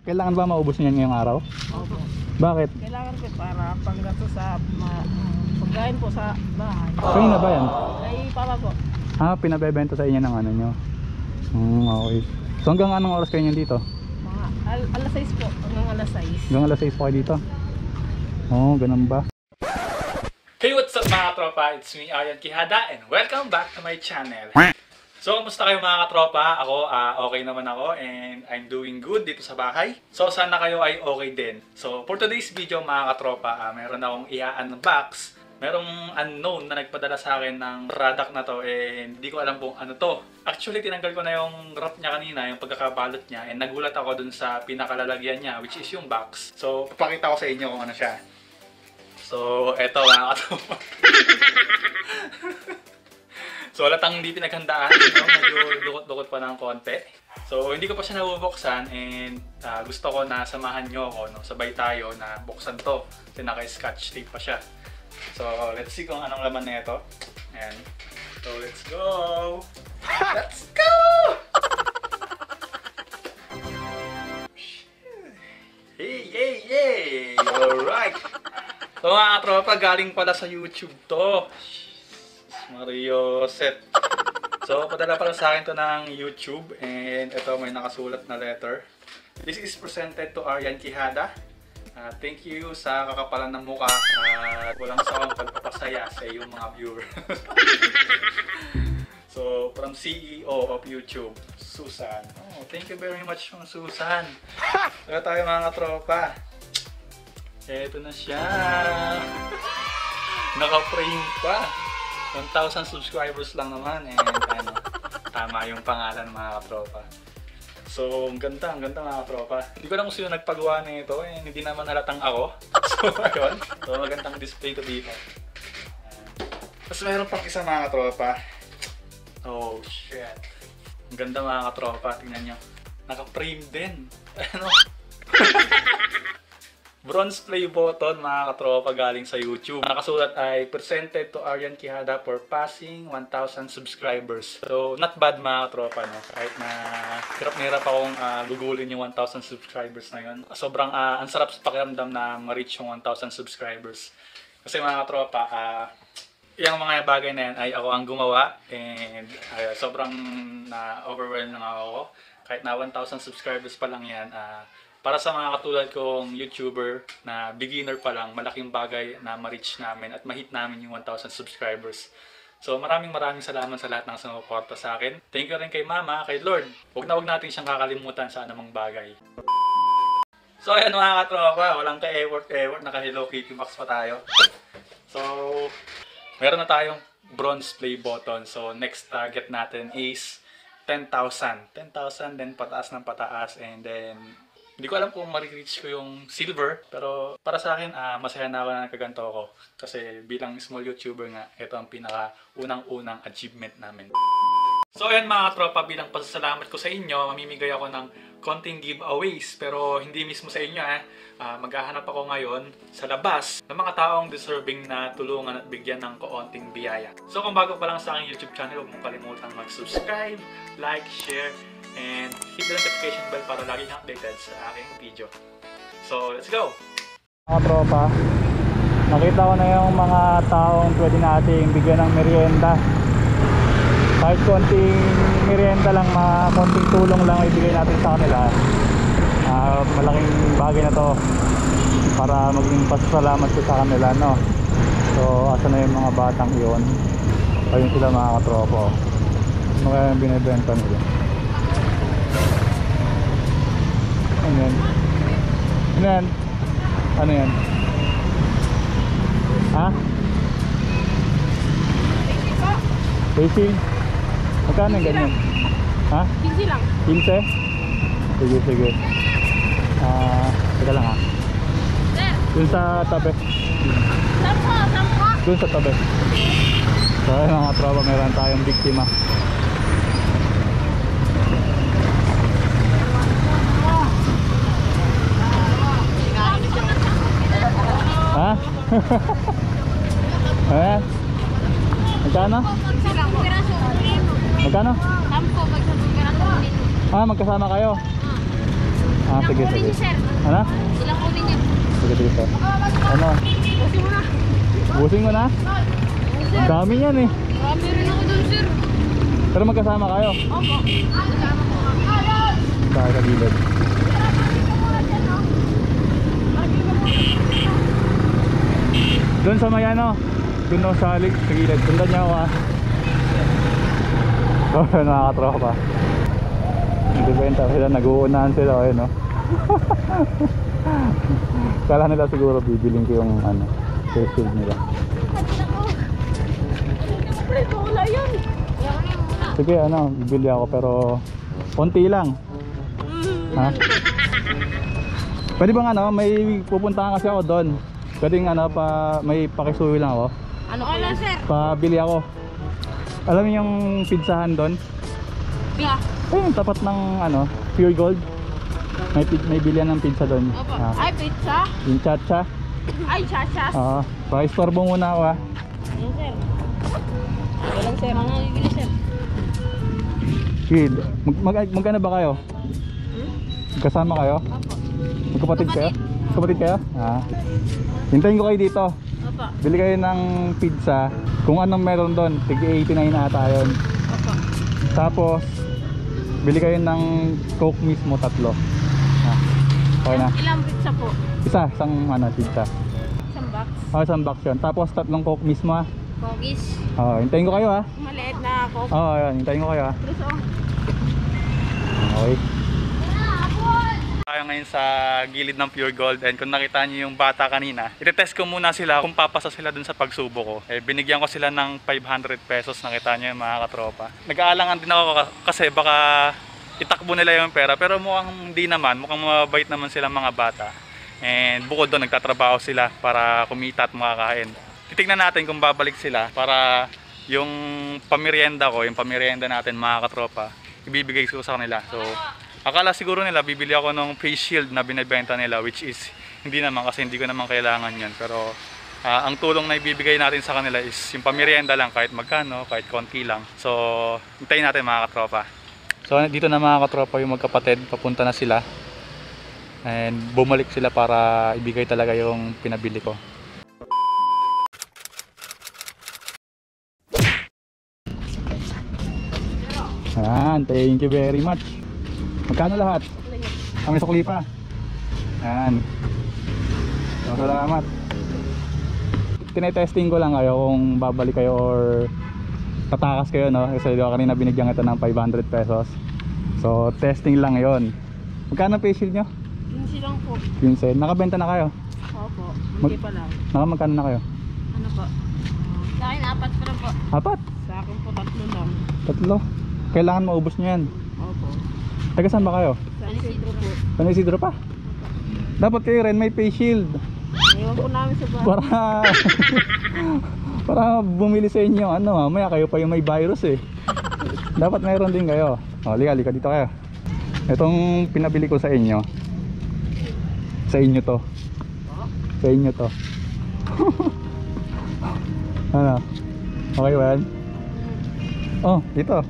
Kailangan ba maubos niyan ngayong araw? Opo. Bakit? Kailangan ko para panggato sa pagkain po sa bahay. Sa'yo na ba yan? Ay, papa po. Pinabebenta sa inyo ng ano nyo? Okay. So hanggang anong oras kayo nyo dito? Mga alas 6 po, hanggang alas 6. Hanggang alas 6 pa kayo dito? Ganun ba? Hey, what's up mga katropa? It's me, Aryan Quijada, and welcome back to my channel. So, kumusta kayo mga katropa? Ako, okay naman ako and I'm doing good dito sa bahay. So, sana kayo ay okay din. So, for today's video mga katropa, meron akong i-unbox. Merong unknown na nagpadala sa akin ng product na to and hindi ko alam kung ano to. Actually, tinanggal ko na yung wrap niya kanina, yung pagkakabalot niya, and nagulat ako dun sa pinakalalagyan niya, which is yung box. So, papakita ko sa inyo kung ano siya. So, eto mga katropa. So, halatang hindi pinaghandaan, medyo lukot-lukot pa ng konti. So, hindi ko pa siya nabubuksan and gusto ko na samahan nyo ako, no? Sabay tayo na buksan to kasi naka-scotch tape pa siya. So, let's see kung anong laman na ito. Ayan. So, let's go! Let's go! Hey, hey, hey! Alright! So mga katropa, galing pala sa YouTube to. Mario set. So, padala pala sa akin to ng YouTube and ito may nakasulat na letter. This is presented to Aryan Quijada. Thank you sa kakapalan ng mukha at walang sawang pagpapasaya sa iyong mga viewer. So, from CEO of YouTube, Susan. Oh, thank you very much from Susan. Saka tayo mga katropa. Eto na siya. Naka-frame pa. 1,000 subscribers lang naman and ano, tama yung pangalan mga katropa. So, ang ganda mga katropa. Hindi ko lang kung sino nagpagawa nito and hindi naman halatang ako. So, ayun. So, magandang display ko dito. Tapos mayroon pang isa mga katropa. Oh, shit. Ang ganda mga katropa. Tingnan nyo. Naka-frame din. Ano? Bronze play button mga katropa galing sa YouTube. Nakasulat ay presented to Aryan Quijada for passing 1,000 subscribers. So not bad mga katropa, no? Kahit na hirap akong gugulin yung 1,000 subscribers na yun. Sobrang ang sarap sa pakiramdam na ma-reach yung 1,000 subscribers. Kasi mga katropa, yung mga bagay na yan ay ako ang gumawa and sobrang na-overwhelmed lang ako. Kahit na 1,000 subscribers pa lang yan, para sa mga katulad kong YouTuber na beginner pa lang, malaking bagay na ma-reach namin at ma-hit namin yung 1,000 subscribers. So maraming salamat sa lahat ng sumuporta sa akin. Thank you rin kay Mama, kay Lord. Huwag natin siyang kakalimutan sa anumang bagay. So ayan mga katropa, walang ka-effort, naka-Hello Kitty box pa tayo. So, meron na tayong bronze play button. So next target natin is 10,000. 10,000, then pataas ng pataas, and then hindi ko alam kung ma-reach ko yung silver, pero para sa akin, masaya na ako na nagkaganto ako. Kasi bilang small YouTuber nga, ito ang pinaka-unang achievement namin. So ayan mga tropa, bilang pasasalamat ko sa inyo, mamimigay ako ng konting giveaways. Pero hindi mismo sa inyo maghahanap ako ngayon sa labas ng mga taong deserving na tulungan at bigyan ng kaunting biyaya. So kung bago pa lang sa aking YouTube channel, huwag mong kalimutan mag-subscribe, like, share, and hit the notification bell para lagi kang updated sa aking video. So, let's go! Mga tropa, nakita ko na yung mga taong pwede nating bigyan ng merienda. Kahit konting merienda lang, konting tulong lang ibigay natin sa kanila. Malaking bagay na to para maging pasasalamat ko sa kanila, no? So, asa na yung mga batang yun? Ayun sila mga katropa. Ano kaya yung binibenta nila? Ano yan? Ano yan? Ano yan? Ha? Facing? Magkano yung ganyan? Ha? 15 lang. 15? Sige, sige. Teka lang ha. Dun sa tabi. Dun sa tabi. So ayun mga tropa, meron tayong biktima. Ha? Ayan. Magkano? Magkano? 10 pag sa pagkarato. Magkasama kayo? Ah, sige, sige. Ano? Ilang kunin niyo? Sige, sige, sir. Ano? Kasi mo na. Busing mo na? Ang dami yan eh. Marami rin ako dun, sir. Pero magkasama kayo. Opo. Kasama ko. Sa gilid. Doon sa may ano, doon no, sa gilid. Sundan niya ako ah. So, nakakatropa. Nagbibenta sila, nag-uunahan sila. Ayun no. Kala nila siguro bibiling ko yung ano, face shield nila. Wala yun. Sige ano, bibili ako pero konti lang. Ha? Pwede bang ano, may pupuntahan kasi ako doon. Pwedeng ano, may pakisuwi lang ako. Ano ko lang, sir? Pabili ako. Alam niyo yung pizzahan doon? Yeah. Ayun, tapat ng ano, Pure Gold. May bilihan ng pizza doon. Opo. Ah, Ay, pizza? yung chacha. Ay, chachas. Oo. Pakistorbo muna ako ha. Ano, sir? Walang sir. Ano bibili, sir? Kid, magkano ba kayo? Kasama kayo? Opo. Magkapatid kayo? Kapatid kayo? Ah. Hintayin ko kayo dito. Opo. Bili kayo ng pizza. Kung anong meron doon, tig-89 ata yun. Opo. Tapos, bili kayo ng Coke mismo, 3. Ah. Okay na. Ilang pizza po? Isang ano, pizza. Isang box. Isang box yun. Tapos 3 Coke mismo ha. Cookies. Hintayin ko kayo ha. Maliit na coke. Yun. Hintayin ko kayo ha. Plus, oh. Okay. Tayo ngayon sa gilid ng Pure Gold, and kung nakita niyo yung bata kanina, itetest ko muna sila kung papasa sila dun sa pagsubo ko. Binigyan ko sila ng 500 pesos, nakita niyo yung mga katropa. Nag-aalangan din ako kasi baka itakbo nila yung pera, pero mukhang hindi naman, mukhang mabait naman sila mga bata. And bukod doon, nagtatrabaho sila para kumita at makakain. Titignan natin kung babalik sila para yung pamirienda ko, yung pamirienda natin mga katropa, ibibigay ko sa kanila. So, akala siguro nila bibili ako ng face shield na binibenta nila, which is hindi naman kasi hindi ko naman kailangan yan. Pero ang tulong na ibibigay natin sa kanila is yung pamirienda lang, kahit magkano, kahit konti lang. So, hintayin natin mga katropa. So, dito na mga katropa yung magkapatid, papunta na sila. And bumalik sila para ibigay talaga yung pinabili ko. Ayan, thank you very much. Magkano lahat? Kami sukli pa. Ayan. So, salamat. Tinetesting ko lang kayo kung babalik kayo or tatakas kayo, no? Kasi kanina binigyan kita ng 500 pesos. So, testing lang yon. Magkano face shield nyo? 15 lang po. 15. Nakabenta na kayo? Opo. Hindi pa lang. Magkano na kayo? Ano po? Sa akin, 4 pa lang po. 4? Sa akin po 3 lang. 3? Kailangan maubos nyo yan. Opo. Taga saan ba kayo? Sa Isidro po. San Isidro pa? Dapat kayo rin may face shield. Ewan po namin sa bahay. Para bumili sa inyo, ano, mamaya kayo pa yung may virus eh. Dapat mayroon din kayo. Lika dito kayo. Itong pinabili ko sa inyo. Sa inyo to. Sa inyo to. Ano? Okay ba yan? Oh, dito.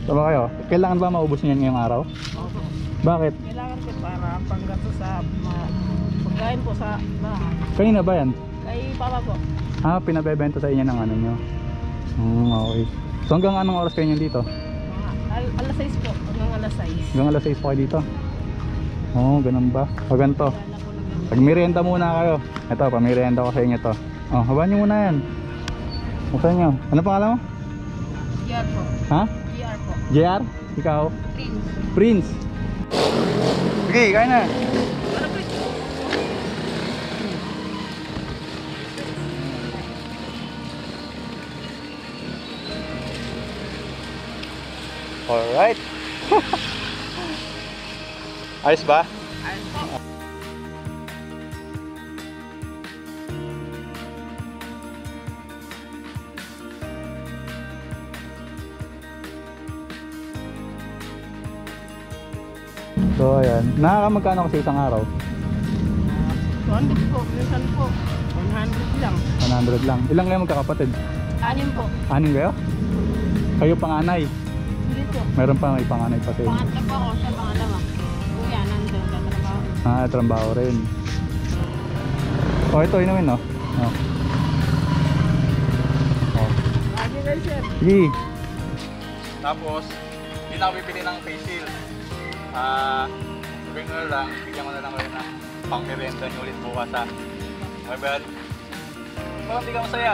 Tama kayo. Kailangan ba maubos niyan ngayong araw? Opo. Bakit? Kailangan ko para panggato sa pagkain po sa bahay. Kanina ba yan? Kay Papa po. Pinabebenta sa inyo ng ano nyo. Okay. So hanggang anong oras kayo nyo dito? Alas 6 po. Hanggang alas 6. Hanggang alas 6 pa kayo dito? Ganun ba? O ganito. Pag-merienda muna kayo. Ito, pamerienda ko sa inyo to. Habahan nyo muna yan. Buksan nyo. Ano pangalan mo? GR po. Ha? GR po. JR? Ikaw? Prince. Prince? Sige, kain na. Alright. Ayos ba? Ayun po. So ayan, nakakamagkano kasi isang araw? 200 po. Minsan po. 100 lang. 100 lang. Ilang kayo magkakapatid? 6 po. 6 kayo? Kayo panganay? Hindi po. Meron pa may panganay pa sa inyo. Pangatlo po ako, siya pangalawa. Kuya, nandun. Ah, trabaho rin. Oh, ito inumin, no? Oh. Oh. Lagi kayo, sir. Sige. Tapos, hindi na ako bibili ng face seal. Sabihin ko na lang, bigyan ko na lang kayo ng pang merienda nyo ulit bukas ha. Okay ba? Parang hindi ka masaya.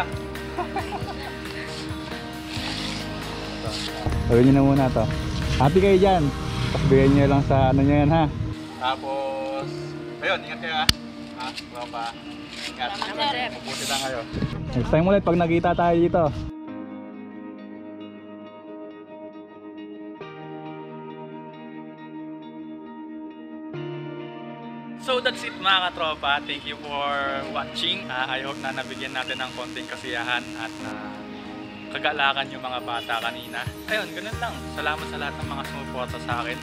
Gawin nyo na muna to. Happy kayo dyan. Tapos bigyan nyo lang sa ano nyo yan ha. Tapos, ayun, ingat kayo ha. Ha, pa. Ingat. Salamat, sir. Mabuti lang kayo. Next time ulit pag nakita tayo dito. So that's it mga katropa. Thank you for watching. I hope na nabigyan natin ng konting kasiyahan at kagalakan yung mga bata kanina. Ayun, ganun lang. Salamat sa lahat ng mga sumuporta sa akin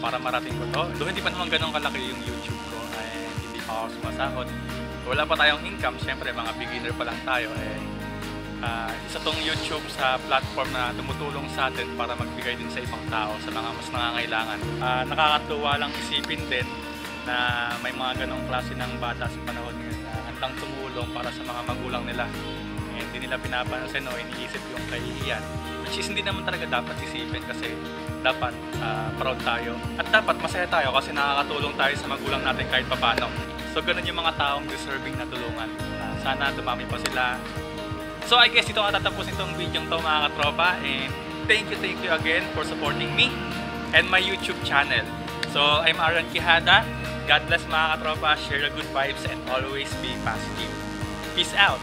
para marating ko to. Though hindi pa naman ganun kalaki yung YouTube ko. Hindi pa ako sumasahod. Wala pa tayong income. Siyempre mga beginner pa lang tayo. Isa tong YouTube sa platform na tumutulong sa atin para magbigay din sa ibang tao, sa mga mas nangangailangan. Nakakatuwa lang isipin din na may mga ganong klase ng bata sa panahon ngayon na handang tumulong para sa mga magulang nila. Hindi nila pinapansin o iniisip yung kahihiyan, which is hindi naman talaga dapat isipin kasi dapat proud tayo at dapat masaya tayo kasi nakakatulong tayo sa magulang natin kahit papano. So ganun yung mga taong deserving na tulungan. Sana dumami pa sila. So I guess ito ang tatapusin itong video to mga katropa, and thank you again for supporting me and my YouTube channel. So I'm Aaron Quijada. God bless mga katropa, share the good vibes and always be positive. Peace out!